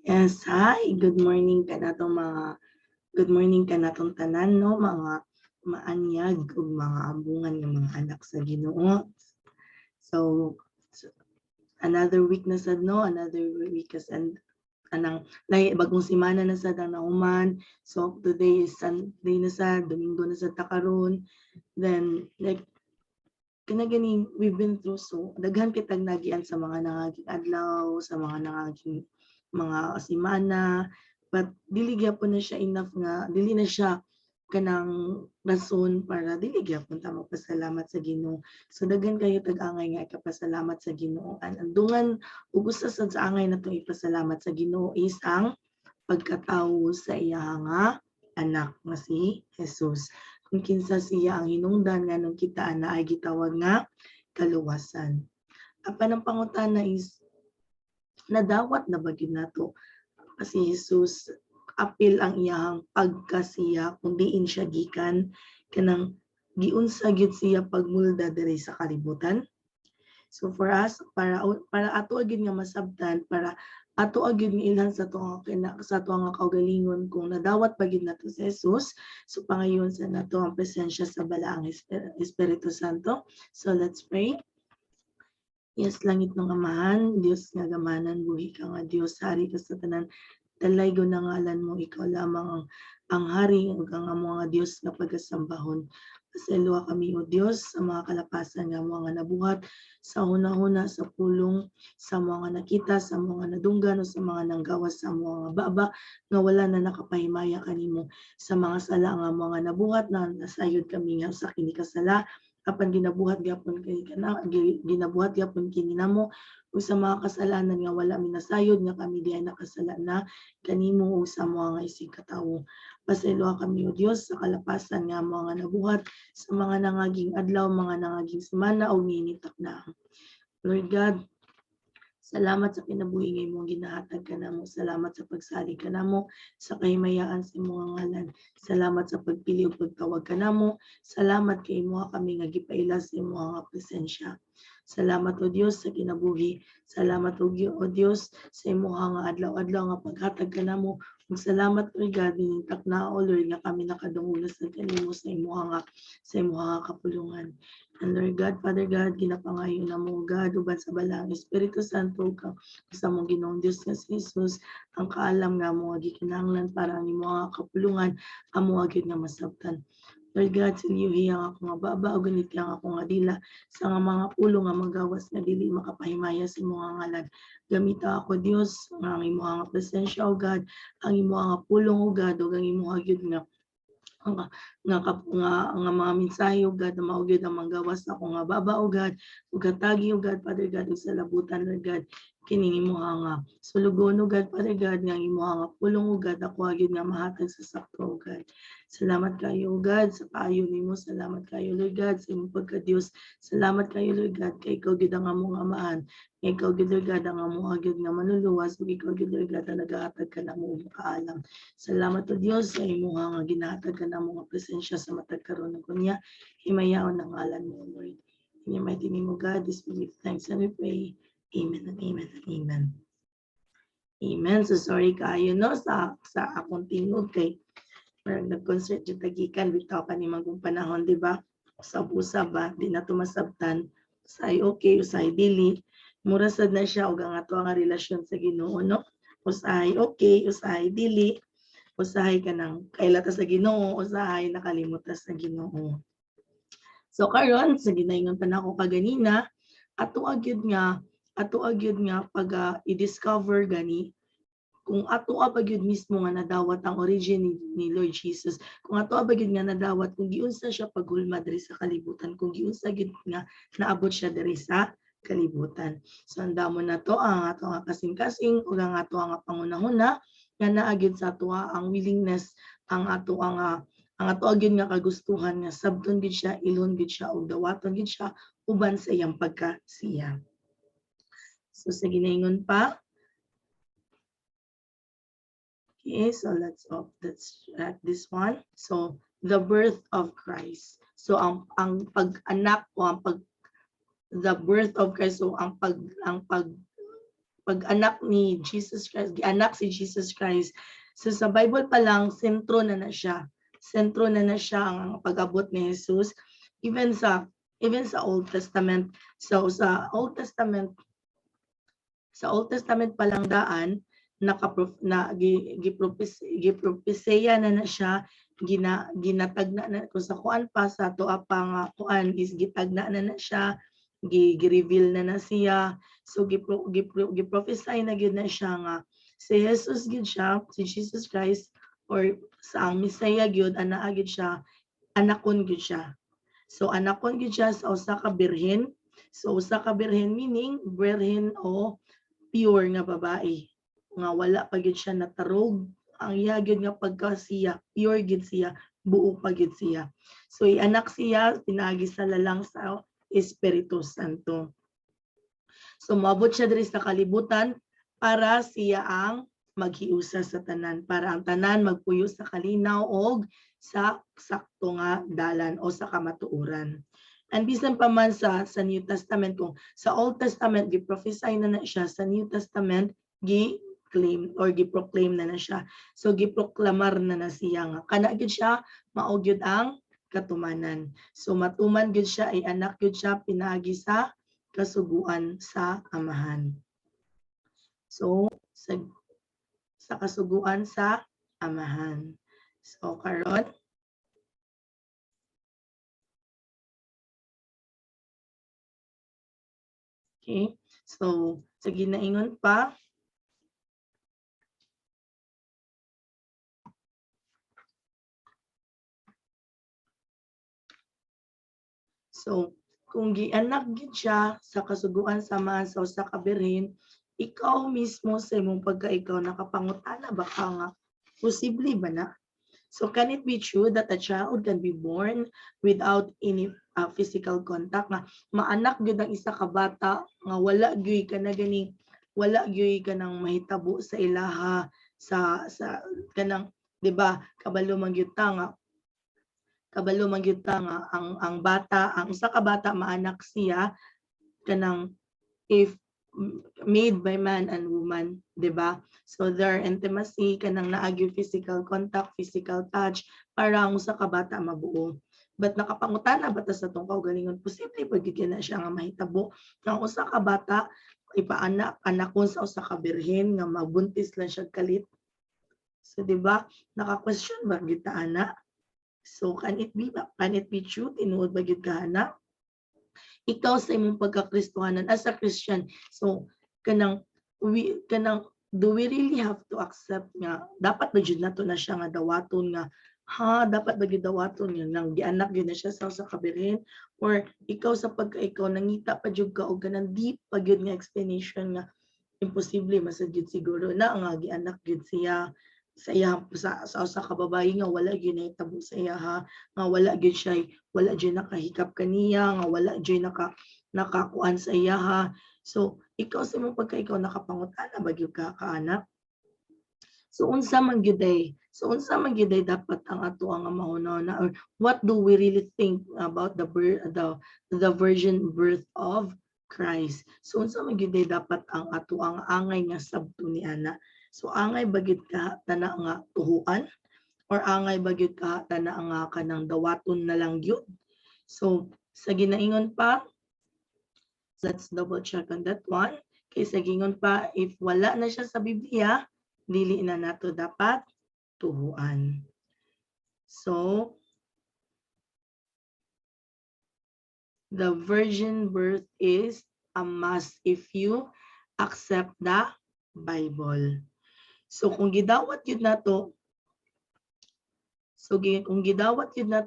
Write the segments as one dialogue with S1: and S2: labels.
S1: Yes, hi. Good morning ka natong tanan no mga maanyag ug mga ambungan ng mga anak sa Ginoo. So, another week na sad no, another week as and anang lahi bagong semana na sad ang nauman. So today is Sunday na sad, Domingo na sad ta karon. Then like kanaganing we've been through so daghan kitag nagian sa mga nangaging adlaw, sa mga nangaging mga semana, but dili gyapon na siya enough nga dili na siya kanang rason para dili gyapon ta magpasalamat sa Ginoo. So daghan kayo tag-angay nga ikapasalamat sa Ginoo. Ang dungan ug usa sad sa angay natong ipasalamat sa Ginoo is ang pagkatawo sa iya nga anak nga si Jesus. Kung kinsa siya ang hinungdan nga nung kita na ay gitawag nga kaluwasan. Apan ang pangutana is nadawat na ba gyud nato si Jesus apil ang iyang pagkasiya kung diin siya gikan kanang giunsa gyud siya pagmulda diri sa kalibutan. So for us para ato gyud nga masabtan para ato gyud nga ilhan sa ato nga kaugalingon kung nadawat ba gyud nato si Jesus. So pangayon sa nato ang presensya sa balaang Espiritu Santo. So let's pray. Yes, langit ng Amahan, Diyos nga gamanan, buhi ka nga Diyos, hari ka sa tanan, talay go na ngalan mo, ikaw lamang ang hari, ug ang mga Diyos nga pagasambahon. Pasayloa kami o Diyos sa mga kalapasan nga mga nabuhat, sa huna-huna, sa pulong, sa mga nakita, sa mga nadunggan, o sa mga nanggawas, sa mga baba, nga wala na nakapahimaya kanimo. Sa mga sala nga mga nabuhat na nasayod kami nga sa kinikasala, apan ginabuhat gyapon ginabuhat gyapon kini namo ug sa mga kasalanan nga wala minasayod nga kami diay nakasala na kanimo o sa mga isig katawo. Pasayloa kami o Dios sa kalapasan nga mga nabuhat sa mga nangaging adlaw, mga nangaging semana o ninitak na. Lord God, salamat sa kinabuhi nga imong ginahatag kanamo. Salamat sa pagsalig kanamo sa kahimayaan sa imong ngalan. Salamat sa pagpili ug pagtawag kanamo. Salamat kay imo kami nga gipaila sa imong presensya. Salamat o Dios sa kinabuhi. Salamat o Dios sa imong nga adlaw-adlaw nga paghatag kanamo. Ug salamat o God dinintak na o Lord nga kami nakadungulas sa kanimo sa imong nga kapulungan. And Lord God, Father God, ginapangayo na mo God, uban sa balang Espiritu Santo, sa mong Ginoong Diyos nga si Jesus, ang kaalam nga mo, gikinahanglan para ang mga kapulungan, amo agad nga masabtan. Lord God, siliuhi ang ako nga baba, o ganit ang ako nga dila, sa nga mga pulong nga magawas na dili makapahimaya sa mga ngalan. Gamita ako Diyos, ang imo nga presensya, o God, ang imo nga pulong, o God, o ang imo agad nga mga mensahe ug God na maugid ang manggawas ako nga baba ug God ug katagi ug God Father God ug sa labutan Lord God kini imong nga sulugon ug God Father God nga imong nga pulong ug God ako agid nga mahatag sa sakto ug God. Salamat kayo ug God sa paayo nimo, salamat kayo Lord God sa imong pagka-Dios. Salamat kayo Lord God kay ikaw gid ang among amahan. Ikaw gid Lord God ang among agid nga manluluwas ug ikaw gid Lord God ang nagahatag kanamo og kaalam. Salamat o Dios sa imong nga ginahatag kanamo nga presensya sa matag karon ug kunya himayaon ang ngalan mo Lord. In your mighty name of God, this we give thanks and we pray. Amen and amen and amen. Amen. So sorry kayo no sa akong tingog kay parang nag-concert yung tagikan bitaw ka ni magong panahon, di ba? Usab-usab ba, di na tumasabtan. Usay okay, usay dili. Mura sad na siya ug ang ato nga relasyon sa Ginoo no. Usay okay, usay dili. Usahay ka ng kailata sa Ginoo, usahay nakalimutas sa Ginoo. So karon sa ginaingon pa nako kaganina, ato agyud nga pag i-discover gani kung ato abagyud mismo nga nadawat ang origin ni Lord Jesus, kung ato abagyud nga nadawat kung giunsa siya paghulma diri sa kalibutan, kung giunsa gyud nga naabot siya diri sa kalibutan. So andamon na to ang ato nga kasing-kasing ug ang ato nga pangunahuna nga naa gyud sa ato ang willingness ang ato gyud nga kagustuhan nga sabton gyud siya, ilhon gyud siya ug dawaton gyud siya uban sa iyang pagkasiya. So sa ginaingon pa, okay, so let's add this one. So the birth of Christ. So ang pag-anak o the birth of Christ, so ang pag anak ni Jesus Christ, anak si Jesus Christ. So sa Bible pa lang, sentro na siya. Sentro na siya ang pag-abot ni Jesus. Even sa Old Testament. So sa Old Testament pa lang daan, gipropesya na siya, ginatagna na kung sa kuan pa sa tuwa pa nga kuan is gitagna na siya, gi-reveal na siya. So giprophesy na gyud na siya nga si Jesus gyud siya, si Jesus Christ or sa ang Messiah gyud anaa gyud siya, anakon gyud siya. So anakon gyud siya sa usa ka birhen. So usa ka birhen meaning birhen o pure nga babae nga wala pa gyud siya natarog, ang iya gyud nga pagka siya pure gyud siya, buo pa gyud siya. So anak siya pinaagi sa lalang sa Espiritu Santo. So moabot siya diri sa kalibutan para siya ang maghiusa sa tanan, para ang tanan magpuyo sa kalinaw og sa sakto nga dalan o sa kamatuoran. And bisan pa man sa New Testament, kung sa Old Testament gi-prophesy na siya, sa New Testament gi-claim or gi-proclaim na siya. So giproklamar na siya nga kana gyud siya mao gyud ang katumanan. So matuman gyud siya ay anak gyud siya pinaagi sa kasuguan sa amahan. So sa kasuguan sa amahan. So karon okay. So sa ginaingon pa, so kung gianak gid siya sa kasuguan samahan sa usa ka birhen, ikaw mismo sa imong pagka-ikaw nakapangutana ba ka nga posible ba na? So can it be true that a child can be born without any physical contact, nga maanak gyud ang isa ka bata nga wala gyud ka na gani, wala gyud ka nang mahitabo sa ilaha sa kanang, di ba, kabalo man gyud ta nga ang bata, ang usa ka bata maanak siya kanang if made by man and woman, di ba? So their intimacy kanang naagi physical contact, physical touch para ang usa ka bata mabuo. But nakapangutana ba ta sa tong kaugalingon, posible ba gyud na siya nga mahitabo nga usa ka bata anakon sa usa ka birhen nga mabuntis lang siya kalit? So di ba? Naka-question ba gyud ta ana? So can it be true? Tinuod ba gyud ka ana? Ikaw sa imong pagkakristohanan as a Christian, so kanang do we really have to accept nga dapat ba jud nato na siya nga dawaton nga dapat ba gyud dawaton nga nang gianak gyud na siya sa usa ka birhen, or ikaw sa pagka-ikaw nangita pa jud ka og kanang deep pa gyud nga explanation nga imposible masad gyud siguro na nga gianak gyud siya sa iya sa usa ka babae nga wala gyud nahitabo sa iya nga wala gyud nakahikap kaniya, nga wala gyud nakakuan sa iya So ikaw sa imong pagka-ikaw nakapangutana ba gyud ka kaanak? So unsa man gyud dapat ang ato ang mahuna or what do we really think about the virgin birth of Christ? So unsa man gyud dapat ang ato ang angay nga sabto ni ana? So angay ba gyud ka tana nga tuhuan or angay ba gyud ka tana nga kanang dawaton na lang gyud? So sa ginaingon pa, let's double check on that one. Kay sa gingon pa, if wala na siya sa Biblia, dili na nato dapat tuhuan. So the virgin birth is a must if you accept the Bible. So kung gidawat yun nato,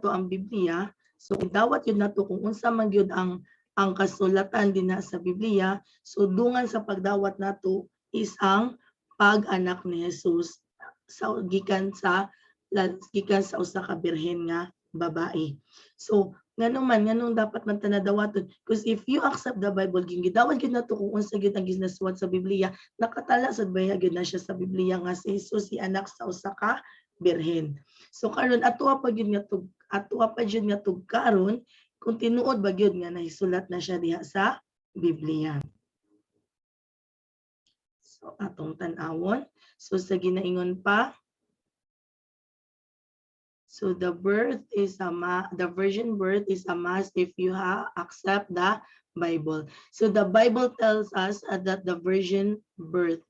S1: ang Biblia, so gidawat yun nato kung unsa man gyud ang kasulatan din sa Biblia, so dungan sa pagdawat nato is ang pag-anak ni Jesus gikan sa usa ka birhen nga babae. So nganong dapat man ta nadawaton, because if you accept the Bible, gidawat gyud nato kung unsa gyud ang ginasuwat sa Biblia, nakatala sad baya gyud na siya sa Biblia nga si Jesus si anak sa usa ka birhen. So karon atoa pa gyud nga karon kung tinuod ba gyud nga nahisulat na siya diha sa Biblia. So atong tan-awon. So sa ginaingon pa, so the virgin birth is a must if you accept the Bible. So the Bible tells us that the virgin birth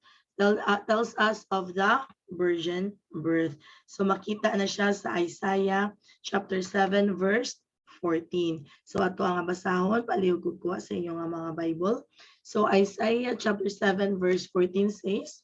S1: tells us of the virgin birth. So makita na siya sa Isaiah chapter 7 verse 14. So ato ang basahon, palihog ko sa inyong mga Bible. So Isaiah chapter 7 verse 14 says,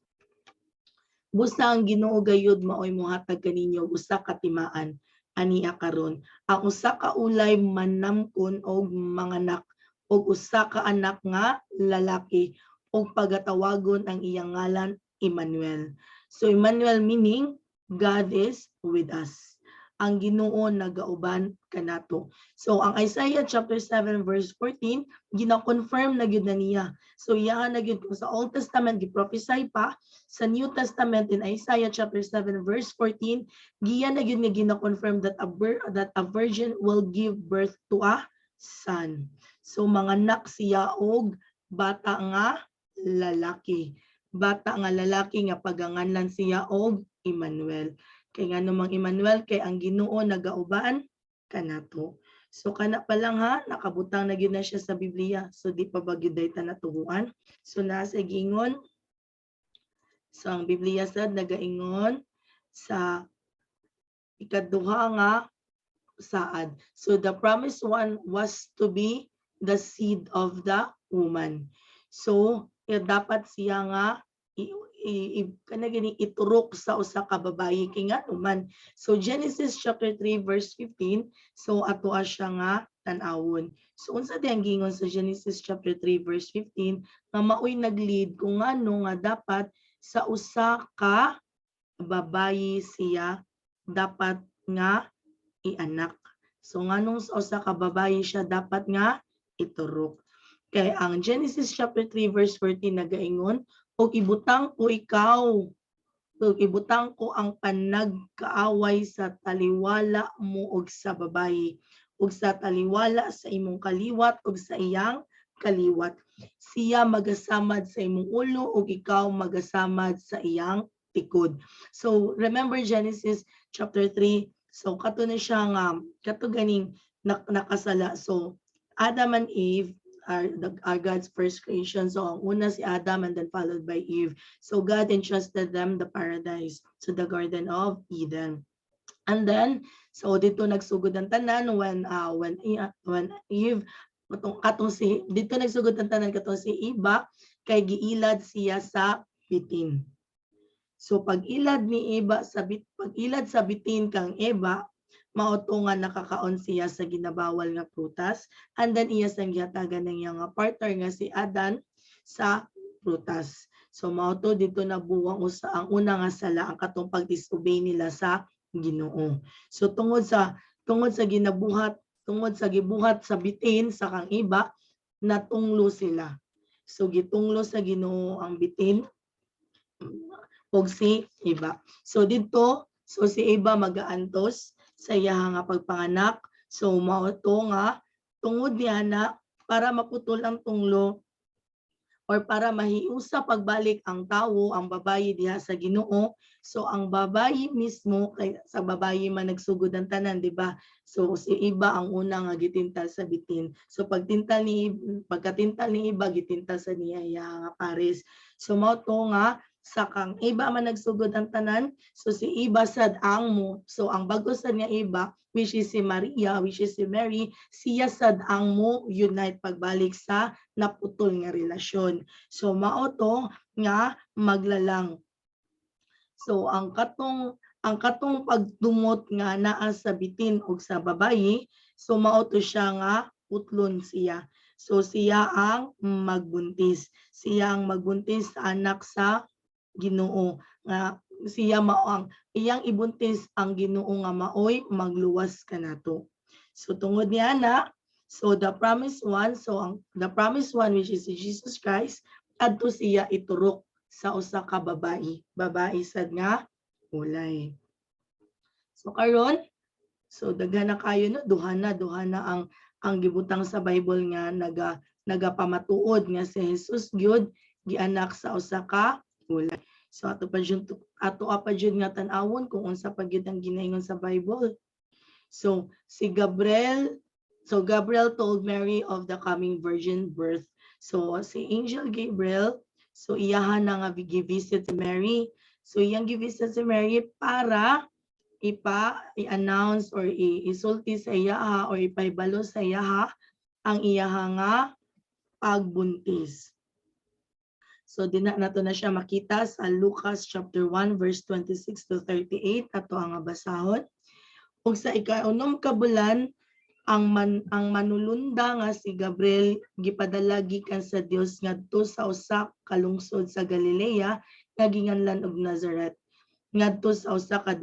S1: busa ang Ginoo gayud maoy mohatag kaninyo usa ka timaan ania karon. Ang usa ka ulay manamkon og manganak og usa ka anak nga lalaki og pagatawagon ang iyang ngalan Emmanuel. So Emmanuel meaning God is with us. Ang Ginoo nagauban kanato. So ang Isaiah chapter 7 verse 14 gina-confirm na gyud na niya. So iya na gyud sa Old Testament giprophesy pa, sa New Testament in Isaiah chapter 7 verse 14 giya na gyud nga gina-confirm that a virgin will give birth to a son. So manganak siya og bata nga lalaki. Bata nga lalaki nga paganganlan siya og Emmanuel. Kay nga namang Emmanuel kay ang Ginoo nagauban kanato. So kana pa lang ha, nakabutang na gyud na siya sa Biblia. So di pa ba gyud dayta natuhuan. So nasa gingon. So ang Biblia sad nagaingon sa ikaduha nga saad. So the promised one was to be the seed of the woman. So dapat siya nga iturok sa usa ka babayi kay nga naman. So Genesis chapter 3 verse 15, so ato siya nga tan-awon. So unsa di ang gingon sa Genesis chapter 3 verse 15 nga maoy nag-lead kung ngano nga dapat sa usa ka babayi siya dapat nga ianak. So nganong sa usa ka babayi siya dapat nga iturok. Kay ang Genesis chapter 3 verse 14 nagaingon, og ibutang ko ikaw, og ibutang ko ang panagkaaway sa taliwala mo og sa babayi, og sa taliwala sa imong kaliwat og sa iyang kaliwat. Siya magasamad sa imong ulo og ikaw magasamad sa iyang tikod. So remember Genesis chapter 3, so kato na siya nga kato ganing nakasala. So Adam and Eve are God's first creation. So ang una si Adam and then followed by Eve. So God entrusted them the paradise, so the Garden of Eden. And then so dito nagsugod ang tanan when Eve dito nagsugod ang tanan katong si Eva kay giilad siya sa bitin. So pag-ilad sa bitin kang Eva, mauto nga nakakaon siya sa ginabawal nga prutas, and then iya sang gihatagan ng iyang partner nga si Adan sa prutas. So mauto dito nabuwang usa ang una nga sala ang katong pag-disobey nila sa Ginoo. So tungod sa gibuhat sa bitin sa kang Eva, natunglo sila. So gitunglo sa Ginoo ang bitin og si Eva. So dito, so si Eva magaantos sa iya nga pagpanganak. So mao to nga tungod niya na para maputol ang tunglo or para mahiusa pagbalik ang tawo, ang babayi diha sa Ginoo. So ang babayi mismo kay sa babayi man nagsugod ang tanan, di ba? So si Eva ang una nga gitintal sa bitin. So pagkatintal ni Eva gitintal sa niya nga pares. So mao to nga sa kang Eva man nagsugod ang tanan, so si Eva sad ang mo. So ang bago sad nga Eva, which is si Maria, which is si Mary, siya sad ang mo unite pagbalik sa naputol nga relasyon. So mao to nga maglalang. So ang katong pagdumot nga naa sa bitin ug sa babayi, so mao to siya nga putlon siya. So siya ang magbuntis. Siya ang magbuntis sa anak sa Ginoo nga siya mao ang iyang ibuntis ang Ginoo nga maoy magluwas kanato. So tungod niya na, so the promised one which is Jesus Christ, adto siya iturok sa usa ka babayi sad nga ulay. So karon, so daghan na kayo no, duha na ang gibutang sa Bible nga nagapamatuod nga si Jesus gyud gianak sa usa ka ulay. So ato pa jud nga tan-awon kung unsa pa gyud ang ginaingon sa Bible. So Gabriel told Mary of the coming virgin birth. So si Angel Gabriel, so iyahan na nga gi-visit si Mary. So iyang gi-visit si Mary para i-announce or isulti sa iya or ipahibalo sa iya ang iyaha nga pagbuntis. So nato na siya makita sa Lucas chapter 1 verse 26 to 38 ato ang basahon. Ug sa ika-unom ka bulan ang manulunda nga si Gabriel gipadala gikan sa Dios ngadto sa usa ka lungsod sa Galilea nga ginganlan og Nazareth ngadto sa usa ka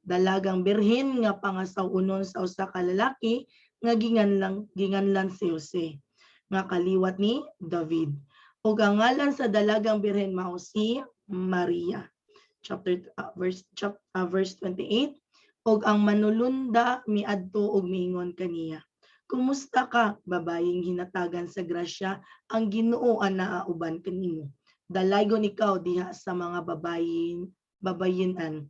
S1: dalagang birhen nga pangasawunon sa usa ka lalaki nga ginganlan si Jose nga kaliwat ni David. Ug ang ngalan sa dalagang birhen mao si Maria. Verse 28. Og ang manulunda miadto og miingon kaniya, kumusta ka, babayeng hinatagan sa grasya, ang Ginoo anaa uban kanimo. Dalaygon ikaw diha sa mga babayinan.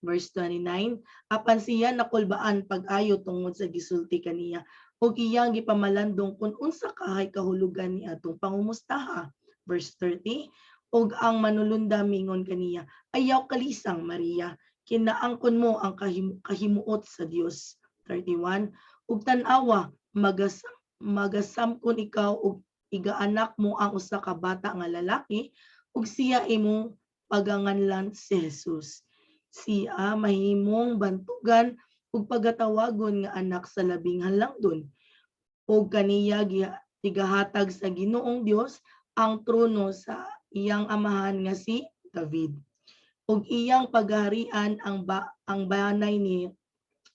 S1: Verse 29, apan siya nakulbaan pag-ayo tungod sa gisulti kaniya, ug iyang gipamalandong kun unsa kahay kahulugan ni atong pangumustaha. Verse 30, og ang manulunda mingon kaniya, ayaw kalisang Maria, kinaangkon mo ang kahimuot sa Dios. 31, ug tan-awa magasamkon ikaw ug igaanak mo ang usa ka bata nga lalaki ug siya imong paganganlan si Jesus. Siya mahimong bantugan ug pagatawagon nga anak sa labing halangdon. Ug kaniya gihatag sa Ginoong Dios ang trono sa iyang amahan nga si David. Ug iyang pagharian ang banay ni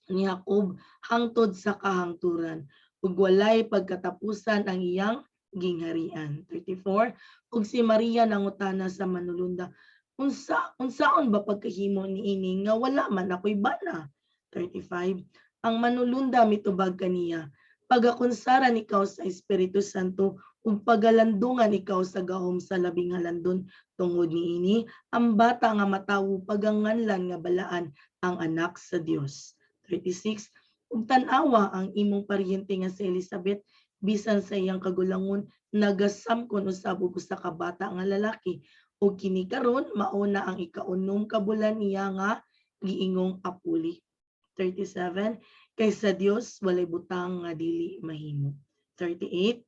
S1: Jacob hangtod sa kahangturan ug walay pagkatapusan ang iyang gingharian. 34, ug si Maria nangutana sa manulunda, unsaon ba pagkahimo niini nga wala man ako'y bana. 35, ang manulunda mitubag kaniya, pagakunsaran ikaw sa Espiritu Santo ug pagalandungan ikaw sa gahom sa labing halandon tungod niini ang bata nga matawo paganganlan nga balaan ang anak sa Dios. 36, ug tan-awa ang imong paryente nga si Elizabeth bisan sa iyang kagulangon nagasamkon usab og usa ka bata nga lalaki ug kini karon mauna ang ika-unom ka bulan niya nga giingong apuli. 37, kay sa Dios walay butang nga dili mahimo. 38,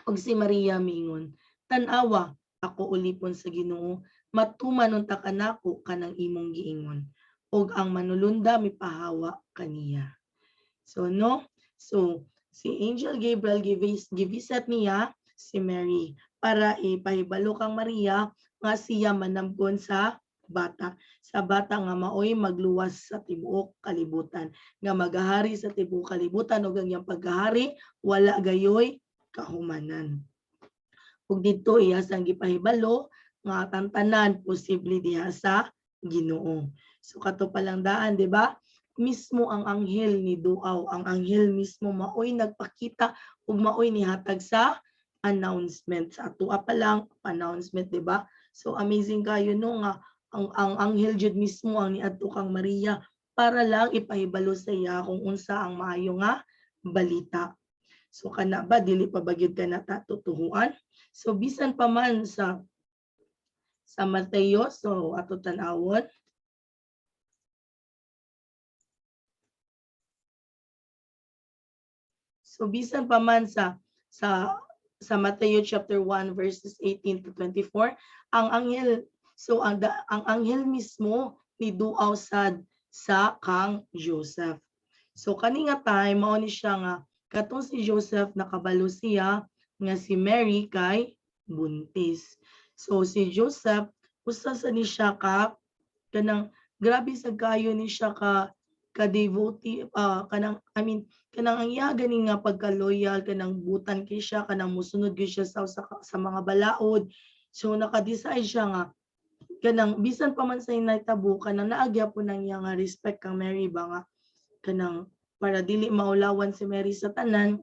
S1: ug si Maria miingon, tan-awa ako ulipon sa Ginoo, matuman unta kanako kanang imong giingon, ug ang manulunda mipahawa kaniya. So si Angel Gabriel givisit niya si Mary para ipahibalo kang Maria nga siya manamgon sa bata nga maoy magluwas sa tibuok kalibutan, nga magahari sa tibuok kalibutan ug ang iyang paghahari wala gayoy kahumanan. Ug dito iya sang gipahibalo nga tantanan posible diha sa Ginoo. So kato palang daan, di ba? Mismo ang anghel ni Duaw, ang anghel mismo maoy nagpakita ug maoy nihatag sa announcement. Sa atua pa lang announcement, di ba? So amazing kayo no nga ang anghel jud mismo ang niadto kang Maria para lang ipahibalo sa iya kung unsa ang maayo nga balita. So kana ba dili pa bagyod ka natatutuhuan? So bisan pa man sa Mateo, so ato tan-awon. So bisan pa man sa Mateo chapter 1 verses 18 to 24, ang anghel ang anghel mismo ni duaw sad sa kang Joseph. So kani nga time mao ni siya nga katong si Joseph nakabalo siya nga si Mary kay buntis. So si Joseph usa sa ni siya kanang grabe sa kayo ni siya ka devotee kanang ang iya gani nga pagka-loyal kanang butan kay siya kanang musunod gyud siya sa mga balaod. So naka-decide siya nga kanang bisan pa man sa nahitabo kanang naagya po nang iya nga respect kang Mary ba nga kanang para dili maulawan si Mary sa tanan.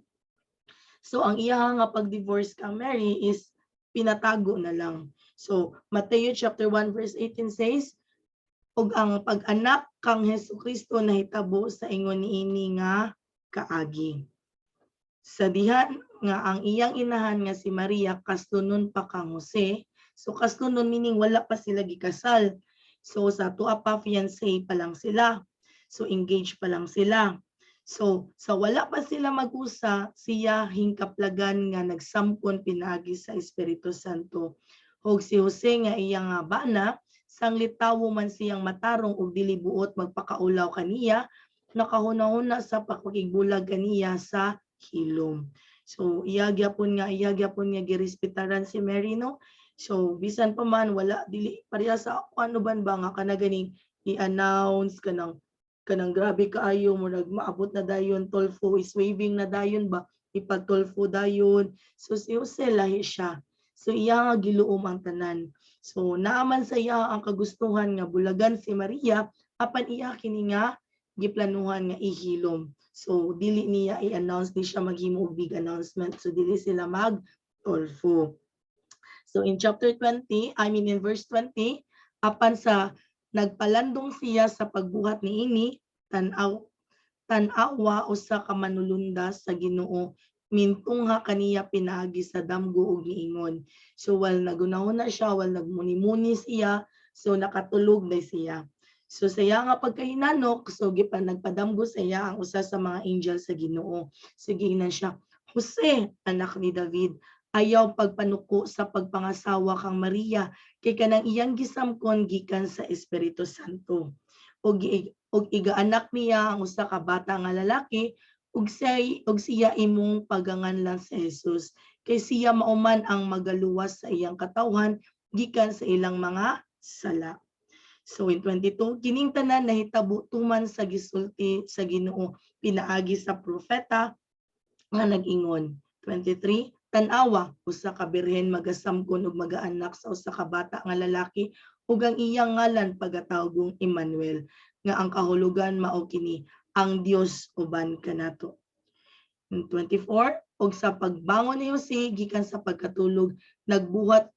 S1: So ang iya nga pag-divorce kang Mary is pinatago na lang. So Mateo chapter 1 verse 18 says, ug ang pag-anak kang Hesukristo nahitabo sa ingon niini nga kaagi. Sa dihan nga ang iyang inahan nga si Maria kaslunon pa kang Jose. So kaslunon meaning wala pa sila gikasal. So sa tuwa pa fiancé pa lang sila. So engaged pa lang sila. So sa wala pa sila mag-usa, siya hingkaplagan nga nagsampon pinagi sa Espiritu Santo. Hog si Jose nga iyang bana, sang litawo man siyang matarong og dili buot magpakaulaw kaniya, nakahuna-huna sa pagpakigbulag kaniya sa hilom. So iya gyapon nga girespetaran si Mary, no. So bisan pa man wala dili pareha sa ano ban ba nga kana ganing i-announce kanang grabe kaayo mo nagmaabot na dayon tolfo is waving na dayon ba ipagtolfo dayon. So si Jose lahi siya. So iya nga giluom ang tanan. So naaman sa iya ang kagustuhan nga bulagan si Maria apan iya kini nga giplanuhan nga ihilom. So dili niya i-announce, di siya maghimo og big announcement. So dili sila mag-tolfo. So in chapter 20, in verse 20, apan sa nagpalandong siya sa pagbuhat niini, tan-awa usa ka manulunda sa Ginoo, mintungha kaniya pinaagi sa damgo ug niingon. So while nagunahuna siya, while nagmuni-muni siya, so nakatulog na siya. So saya nga pagkahinanok, so nagpadamgo sa iya ang usa sa mga angel sa Ginoo. So giingnan siya, Jose, anak ni David, ayaw pagpanuko sa pagpangasawa kang Maria, kay kanang iyang gisamkon gikan sa Espiritu Santo. Og igaanak niya ang usa ka bata nga lalaki, ug siya imong paganganlan sa Jesus, kay siya mauman ang magaluwas sa iyang katawhan gikan sa ilang mga sala. So in 22, kining tanan nahitabo tuman sa gisulti sa Ginoo pinaagi sa propeta nga nag-ingon. 23, tan-awa usa ka birhen magasamkon ug magaanak sa usa ka bata nga lalaki ug ang iyang ngalan pagatawgong Emmanuel, nga ang kahulugan mao kini ang Dios uban kanato. 24, ug sa pagbangon ni Jose gikan sa pagkatulog nagbuhat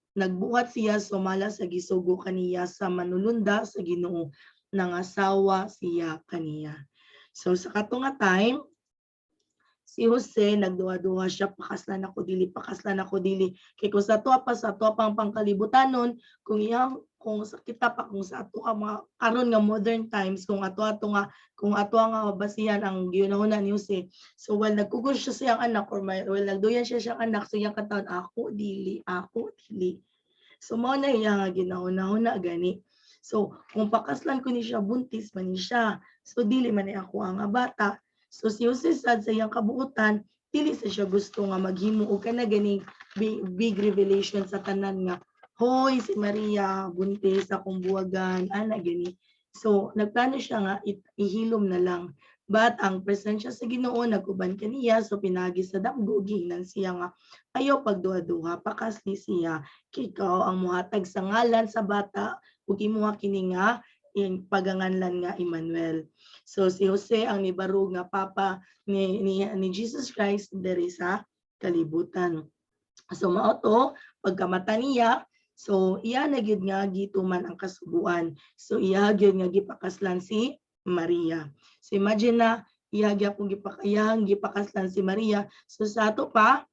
S1: siya sumala sa gisugo kaniya sa manulunda sa Ginoo, nangasawa siya kaniya. So sa kato nga time, si Jose nagduha-duha siya, pakaslan ako dili, kay kung sa ato pang pangkalibutanon, kung kita pa kung sa ato mga karon nga modern times, kung ato nga basihan ang ginahuna ni Jose, so while nagkugol siya siyang anak or while nagduyan siya siyang anak, so iyang katawan ako dili. So mao na iya nga ginahuna gani. So kung pakaslan ko ni siya, buntis man ni siya, so dili man ni ako ang bata. So si Jose sad sa iyang kabuutan, dili sa siya gusto nga maghimo og kana ganing big revelation sa tanan nga, hoy si Maria buntis akong buwagan, ana gani. So nagplano siya nga ihilom na lang. But ang presensya sa Ginoo naguban kaniya, so pinagi sa damgo giingnan siya nga ayaw pagduha-duha, pakasli siya, kay ikaw ang muhatag sa ngalan sa bata ug imuha kini nga paganganlan nga Emmanuel. So si Jose ang nibarug nga papa ni Jesus Christ diri sa kalibutan. So mao to pagkamata niya, so iya na gyud nga gituman ang kasubuan. So iya gyud nga gipakaslan si Maria. So imagine na iya gyapon gipakaslan si Maria. So sa ato pa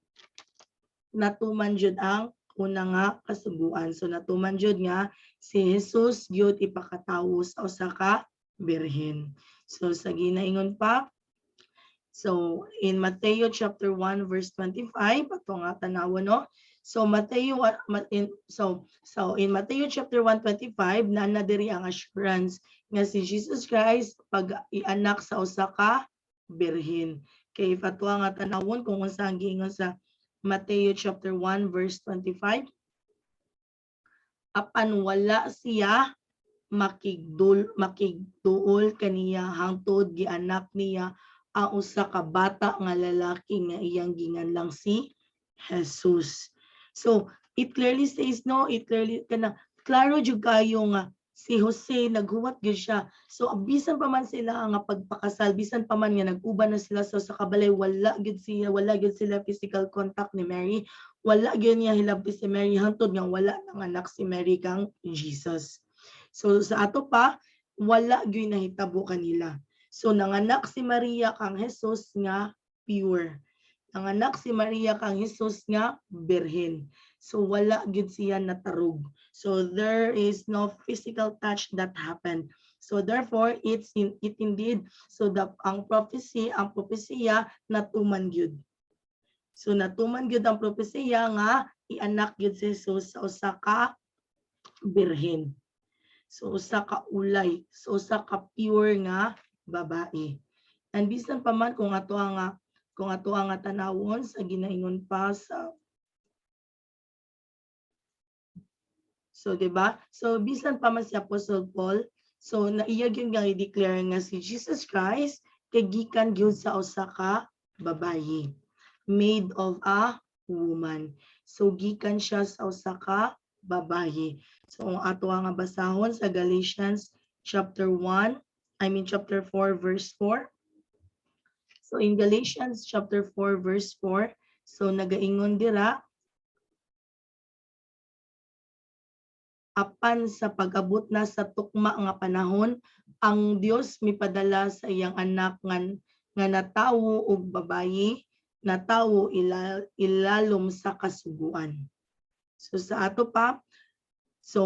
S1: natuman jud ang una nga kasubuan. So natuman jud nga si Jesus gyud ipakatawo sa usa ka birhen. So sa ginaingon pa, so in Mateo chapter 1 verse 25, ato nga tanawon, no. So in Mateo chapter 1:25 na diri ang assurance nga si Jesus Christ pag-ianak sa usa ka birhen. Kay fatwa nga tanawon kung unsa ang giingon sa Mateo chapter 1 verse 25, apan wala siya makigduol kaniya hangtod gianak niya ang usa ka bata nga lalaki nga iyang ginganlang si Jesus. So it clearly says, no, klaro jud kayo nga si Jose naghuwat gyud siya. So bisan pa man sila nga pagpakasal, bisan pa man nga nag-uban na sila sa kabalay, wala gyud sila physical contact ni Mary, wala gyud niya hilabti si Mary hangtod nga wala nang anak si Mary kang Jesus. So sa ato pa wala gyud nahitabo kanila. So nanganak si Maria kang Jesus nga pure. Nanganak si Maria kang Jesus nga birhen. So wala gyud siya natarog. So there is no physical touch that happened. So therefore it indeed so ang propesya natuman gyud. So natuman gyud ang propesya nga ianak gyud si Jesus sa usa ka birhen. So usa ka ulay, so usa ka pure nga babae. And bisan pa man kung ato ang tanawon sa ginaingon pa sa so diba? So bisan pa man si Apostle Paul, so naiyag yun nga i-declare nga si Jesus Christ kay gikan gyud sa usa ka babaye, made of a woman. So gikan siya sa usa ka babaye. So ang ato nga basahon sa Galatians chapter 4 verse 4. So in Galatians chapter 4 verse 4, so nagaingon dira, apan sa pag-abot na sa tukma nga panahon, ang Dios mipadala sa iyang anak nga natawo og babayi, natawo ilalom sa kasuguan. So sa ato pa, sa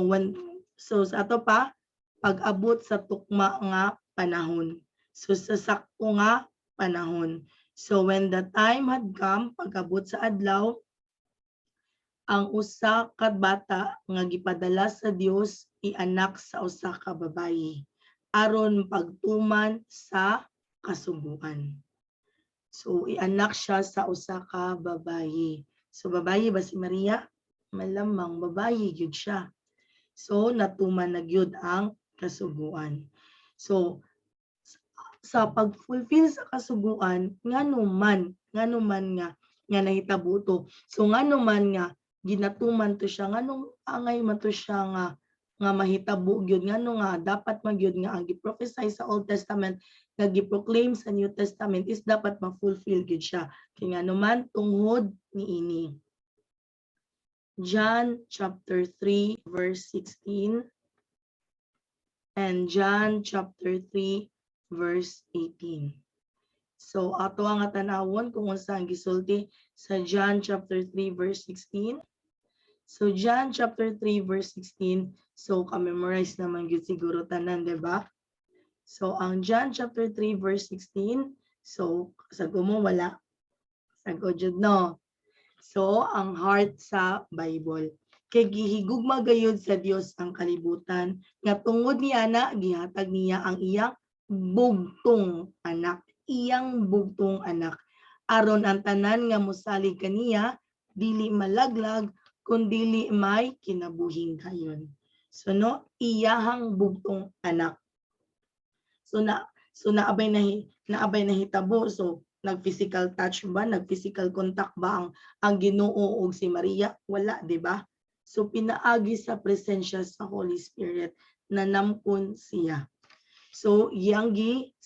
S1: ato pa pag-abot sa tukma nga panahon. So sa sakto nga panahon. So when the time had come, pag-abot sa adlaw, ang usa ka bata nga gipadala sa Dios ianak sa usa ka babayi aron pagtuman sa kasuguan. So ianak siya sa usa ka babayi. So babayi ba si Maria? Malamang babayi gyud siya. So natuman na gyud ang kasuguan. So sa pag-fulfill sa kasuguan nganuman nga nahitabo to. So nganuman nga ginatuman to siya nganong angay man to siya nga mahitabo gyud ngano nga dapat magyud nga ang giprophesy sa Old Testament nga giproclaim sa New Testament is dapat ma-fulfill gyud siya kay nganuman tungod niini. John chapter 3 verse 16 and John chapter 3 verse 18. So ato ang tanawon kung unsa ang gisulti sa John chapter 3 verse 16. So John chapter 3 verse 16, so ka-memorize naman gyud siguro tanan, di ba? So ang John chapter 3 verse 16, so sago mo wala. Sago jud no. So ang heart sa Bible. Kay gihigugma gayud sa Dios ang kalibutan nga tungod niya na gihatag niya ang iyang bugtong anak, aron ang tanan nga mosalig kaniya dili malaglag kundi may kinabuhing gayon. So no, iyahang bugtong anak. So naabay na hitabo, so nag-physical touch ba, nag-physical contact ba ang Ginoo ug si Maria? Wala, di ba? So pinaagi sa presensya sa Holy Spirit na namkon siya. So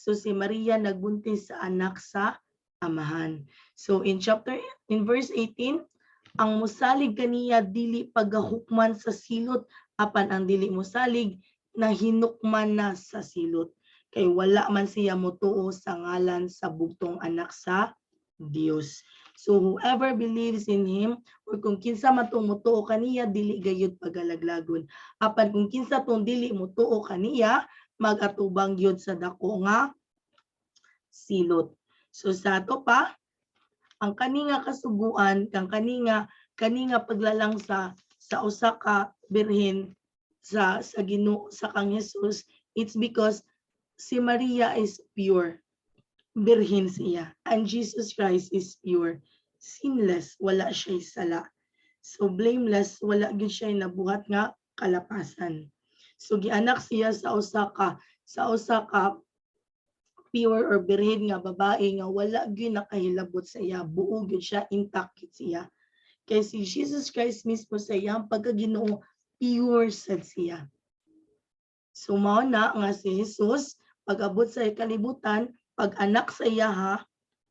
S1: si Maria nagbuntis sa anak sa amahan. So in verse 18, ang mosalig kaniya dili pagahukman sa silot apan ang dili mosalig na hinukman na sa silot. Kay wala man siya motuo sa ngalan sa bugtong anak sa Dios. So whoever believes in him or kung kinsa man tong motuo kaniya dili gayud pagalaglagon. Apan kung kinsa tong dili motuo kaniya magatubang gyud sa dako nga silot. So sa ato pa ang kaninga kasuguan kang kaninga paglalang sa usa ka birhen sa Ginoo sa kang Jesus, it's because si Maria is pure, birhen siya, and Jesus Christ is pure, sinless, wala siya sala. So blameless, wala gyud siya nabuhat nga kalapasan. So gianak siya sa usa ka pure or birhen nga babae nga wala gyud nakahilabot sa iya, buo gyud siya, intact siya. Kay si Jesus Christ mismo sa iyang pagkaginoo pure sad siya. So mao na nga si Jesus pag-abot sa kalibutan, pag anak sa iya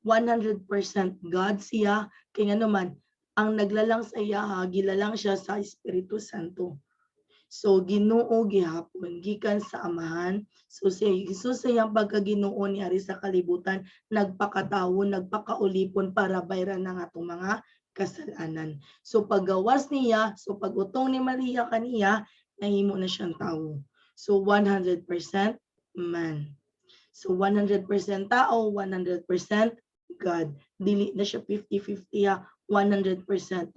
S1: 100% God siya, kay nga naman ang naglalang sa iya gilalang siya sa Espiritu Santo. So Ginoo gihapon gikan sa Amahan. So si Jesus sa iyang pagkaginoo niari sa kalibutan nagpakatawo, nagpakaulipon para bayran ng atong mga kasalanan. So paggawas niya, so pagutong ni Maria kaniya, nahimo na siyang tawo. So 100% man. So 100% tao, 100% God. Dili na siya 50-50 ha, 100%, 100%.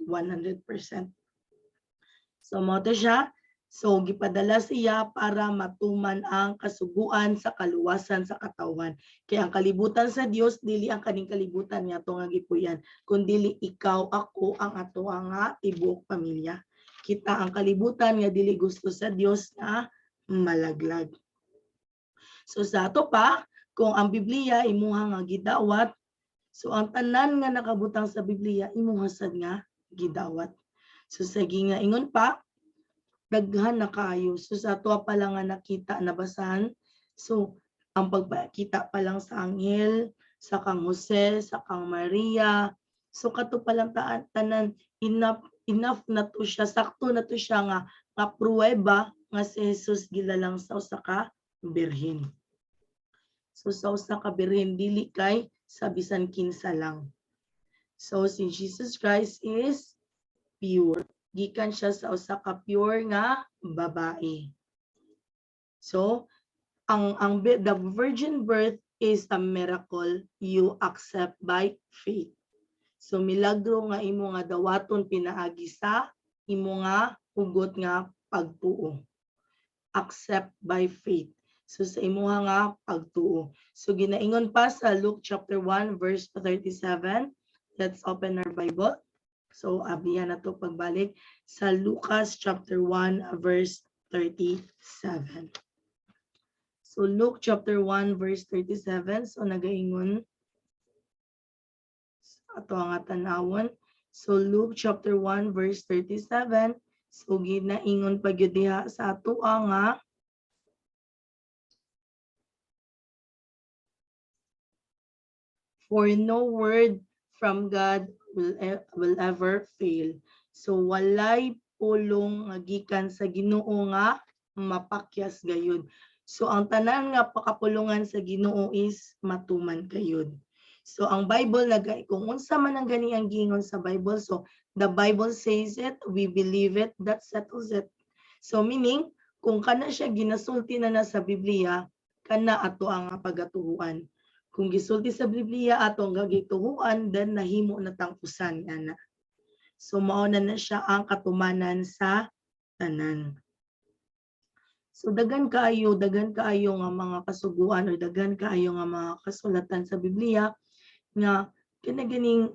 S1: So mo to siya. So gipadala siya para matuman ang kasuguan sa kaluwasan sa katawan. Kaya ang kalibutan sa Dios dili ang kaning kalibutan nga ato nga gipuyan, kundi ikaw, ako ang ato nga tibuok pamilya. Kita ang kalibutan nga dili gusto sa Dios na malaglag. So sa ato pa, kung ang Biblia imuha nga gidawat, so ang tanan nga nakabutang sa Biblia imuha sad nga gidawat. So sige nga ingon pa, daghan na kaayo. So sa ato pa lang nga nakita nabasahan, so ang pagpakita pa lang sa anghel, sa kang Jose, sa kang Maria, so kato pa lang tanan enough na to siya, sakto na to siya nga pruweba nga si Jesus gilalang sa usa ka birhen. So sa usa ka birhen dili kay sa bisan kinsa lang. So si Jesus Christ is pure. Gikan siya sa usa ka pure nga babae. So the virgin birth is a miracle you accept by faith. So milagro nga imo nga dawaton pinaagi sa imo nga hugot nga pagtuo. Accept by faith. So sa imo nga pagtuo. So ginaingon pa sa Luke chapter 1 verse 37. Let's open our Bible. So abiyan na to pagbalik sa Lucas chapter 1 verse 37. So Luke chapter 1 verse 37. So nagaingon ato ang tanawon. So Luke chapter 1 verse 37. So ginaingon pa gyud diha sa ato nga for no word from God will ever fail. So walay pulong nga gikan sa Ginoo nga mapakyas gayud. So ang tanan nga pakapulungan sa Ginoo is matuman gayud. So ang Bible kung unsa man ang gani ang giingon sa Bible, so the Bible says it, we believe it, that settles it. So meaning kung kana siya ginasulti na sa Biblia, kana ato ang pagatuhuan. Kung gisulti sa Biblia atong gagituhuan, then nahimo na tang usan ana. So mao na siya ang katumanan sa tanan. So daghan kaayo nga mga kasuguan o daghan kaayo nga mga kasulatan sa Biblia nga kinagining